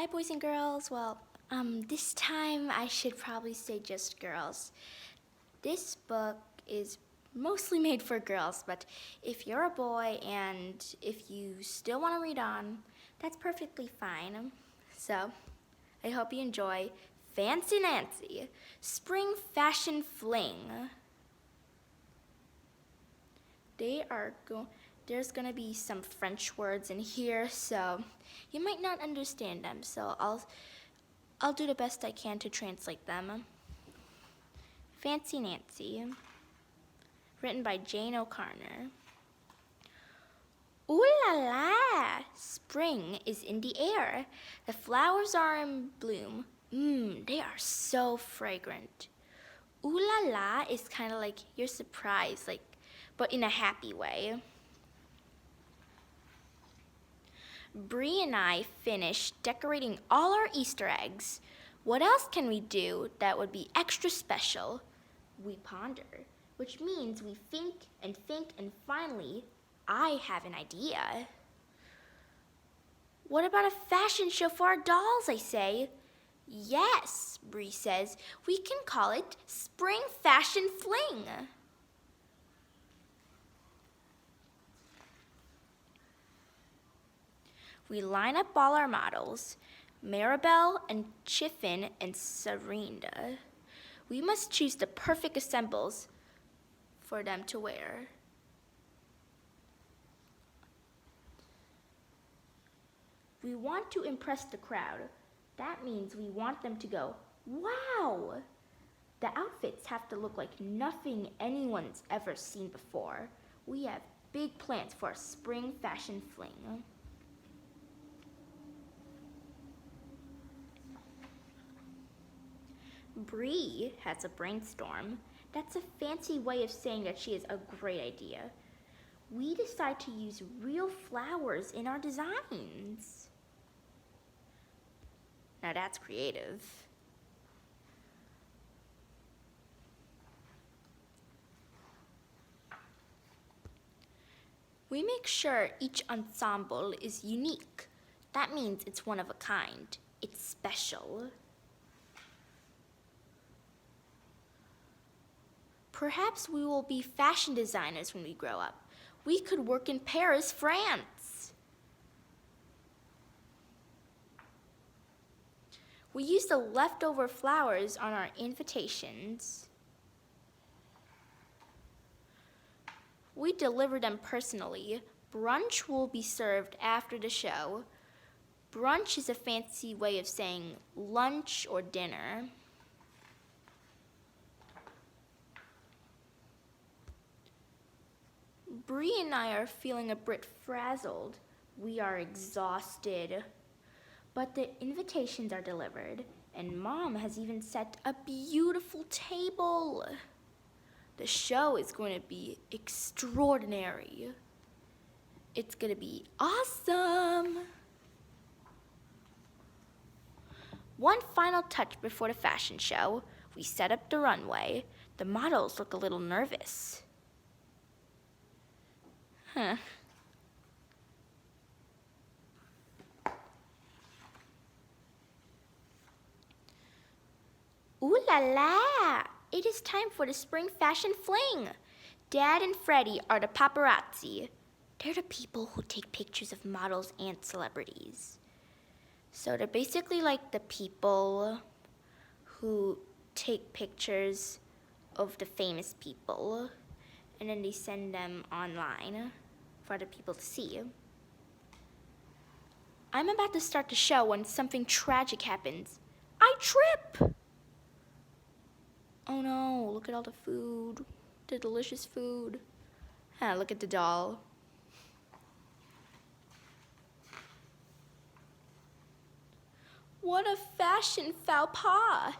Hi, boys and girls. This time I should probably say just girls. This book is mostly made for girls, but if you're a boy and if you still want to read on, that's perfectly fine. So, I hope you enjoy Fancy Nancy, Spring Fashion Fling. There's gonna be some French words in here, so you might not understand them. So I'll do the best I can to translate them. Fancy Nancy, written by Jane O'Connor. Ooh la la! Spring is in the air. The flowers are in bloom. They are so fragrant. Ooh la la is kind of like you're surprised, but in a happy way. Bree and I finished decorating all our Easter eggs. What else can we do that would be extra special? We ponder, which means we think, and finally, I have an idea. What about a fashion show for our dolls, I say? Yes, Bree says, we can call it Spring Fashion Fling. We line up all our models, Maribel and Chiffin and Serinda. We must choose the perfect assembles for them to wear. We want to impress the crowd. That means we want them to go, wow! The outfits have to look like nothing anyone's ever seen before. We have big plans for a spring fashion fling. Bree has a brainstorm. That's a fancy way of saying that she has a great idea. We decide to use real flowers in our designs. Now that's creative. We make sure each ensemble is unique. That means it's one of a kind. It's special. Perhaps we will be fashion designers when we grow up. We could work in Paris, France. We use the leftover flowers on our invitations. We deliver them personally. Brunch will be served after the show. Brunch is a fancy way of saying lunch or dinner. Bree and I are feeling a bit frazzled. We are exhausted. But the invitations are delivered, and Mom has even set a beautiful table. The show is going to be extraordinary. It's going to be awesome. One final touch before the fashion show. We set up the runway. The models look a little nervous. Ooh la la! It is time for the spring fashion fling. Dad and Freddie are the paparazzi. They're the people who take pictures of models and celebrities. So they're basically like the people who take pictures of the famous people, and then they send them online for other people to see. I'm about to start the show when something tragic happens. I trip! Oh no, look at all the food, the delicious food. Look at the doll. What a fashion faux pas!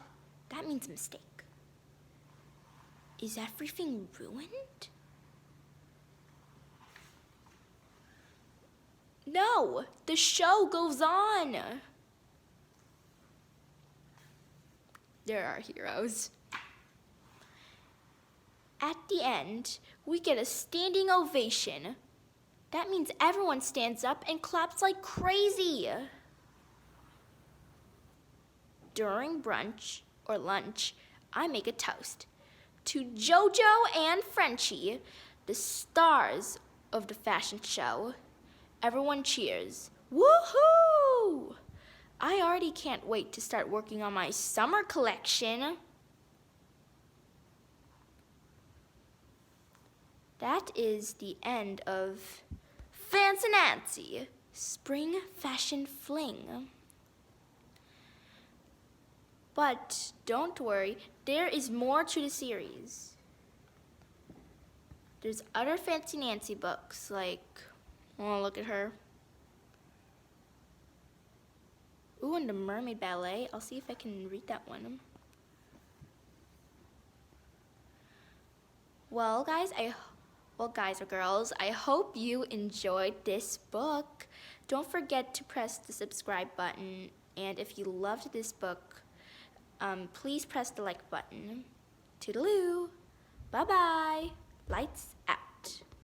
That means mistake. Is everything ruined? No, the show goes on. There are heroes. At the end, we get a standing ovation. That means everyone stands up and claps like crazy. during brunch or lunch, I make a toast to JoJo and Frenchie, the stars of the fashion show. Everyone cheers. Woohoo! I already can't wait to start working on my summer collection. That is the end of Fancy Nancy, Spring Fashion Fling. But don't worry, there is more to the series. There's other Fancy Nancy books, like, oh, look at her. Ooh, and the Mermaid Ballet. I'll see if I can read that one. Well, guys or girls, I hope you enjoyed this book. Don't forget to press the subscribe button, and if you loved this book, please press the like button. Toodaloo. Bye-bye. Lights out.